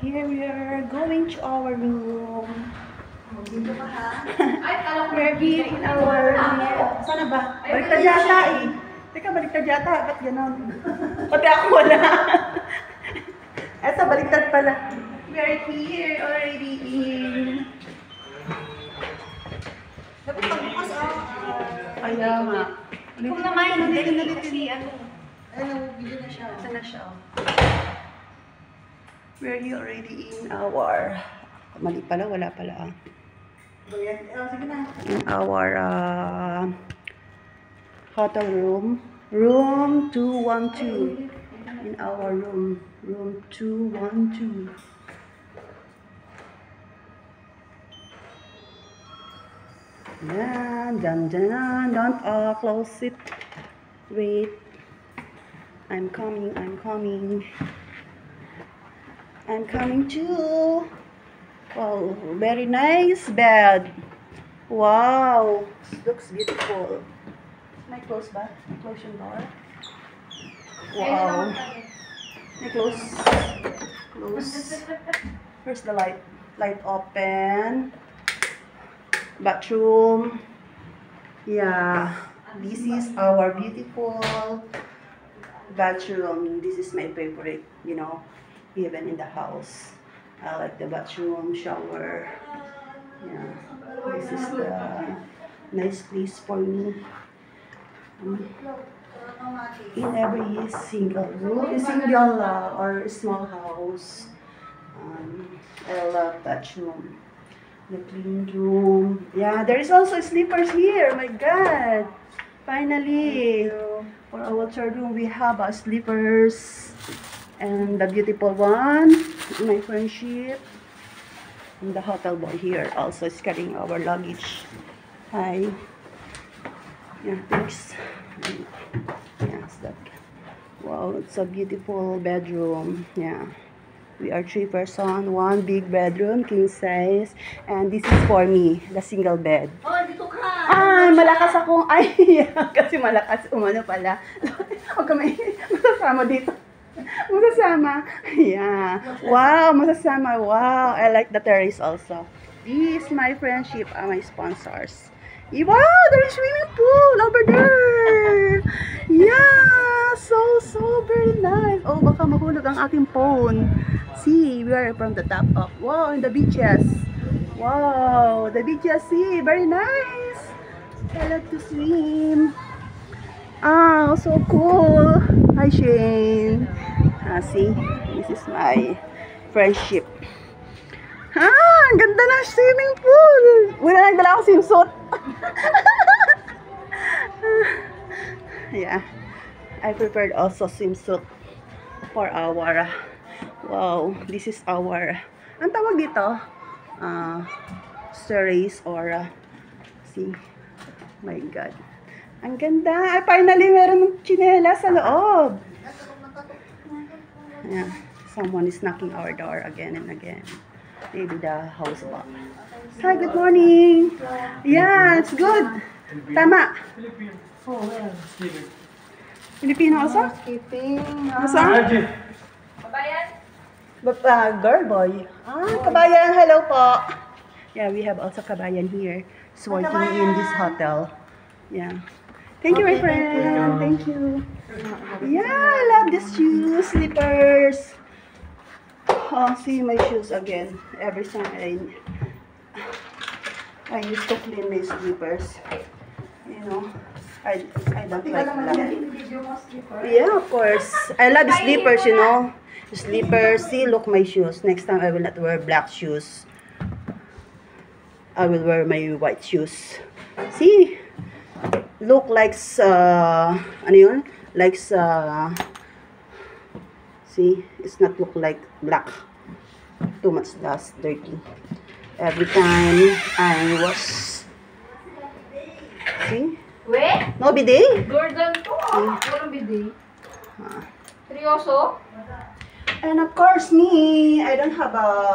Here we are going to our room. Dito ka ha? We're here in our room. Sana ba? Baliktad yata eh. Teka, baliktad yata. Ba't ganon? Pati ako wala. Eto, baliktad pala. We're here already in... Dapat pagbukas Kaya nga. Kung naman, hindi kasi Ano, video na siya. Ito na siya. We're here already in our... Mali pala, wala pala. sige na. In our hotel room. Room 212. In our room. Room 212. Yan. Dun, dun, dun. Don't close it. Wait. I'm coming. I'm coming. I'm coming too. Wow, very nice bed. Wow, looks beautiful. May close ba? Close yung door. Wow. May close. Close. Where's the light? Light open. Bathroom. Yeah. This is our beautiful bathroom. This is my favorite, you know, even in the house. I like the bathroom, shower. Yeah, this is the nice place for me. In every single room, or small house, I love bathroom. The clean room. Yeah, there is also sleepers here. My God, finally, for our third room we have sleepers. And the beautiful one, my friendship. And the hotel boy here also is carrying our luggage. Hi. Yeah, thanks. Yes, that. Wow, it's a beautiful bedroom. Yeah. We are 3 persons, 1 big bedroom, king size. And this is for me, the single bed. Oh, dito ka! Ay, malakas akong, ay, kasi malakas umano pala. Huwag ka may masasama dito. Masasama. Yeah. Wow, masasama. Wow. I like the terrace also. This, my friendship, are my sponsors. Wow, there is swimming pool over there. Yeah. So very nice. Oh, baka mahulog ang aking phone. See, we are from the top of. Wow, in the beaches. Wow, the beaches. See, very nice. I like to swim. Ah, so cool. Hi, Shane. See, this is my friendship. Ang ganda ng swimming pool. Wala nagdala akong swimsuit. Yeah, I prepared also swimsuit for our, wow, this is our, ang tawag dito? Terrace or, see, my God. Ang ganda. Ay, finally, meron ng tsinelas sa loob. Yeah. Someone is knocking our door again and again. Maybe the house boy. Hi, good morning. Yeah, it's good. Tama. Oh, well. Filipino also? Skipping. Asa? Kabayan? Girl boy. Kabayan. Hello po. Yeah, we have also kabayan here. He's working in this hotel. Yeah. Thank you, my friend. Thank you. Yeah, I love these shoes, slippers. Oh, see my shoes again. Every time I used to clean my slippers. You know, I don't like that. Yeah, of course. I love slippers, you know. Slippers. See, look my shoes. Next time I will not wear black shoes. I will wear my white shoes. See? Look like ano yun? Like see, it's not look like black. Too much dust, dirty. Every time I wash. See? Wait? No bidet? Gordon to. Walang bidet. Seryoso? And of course me, I don't have a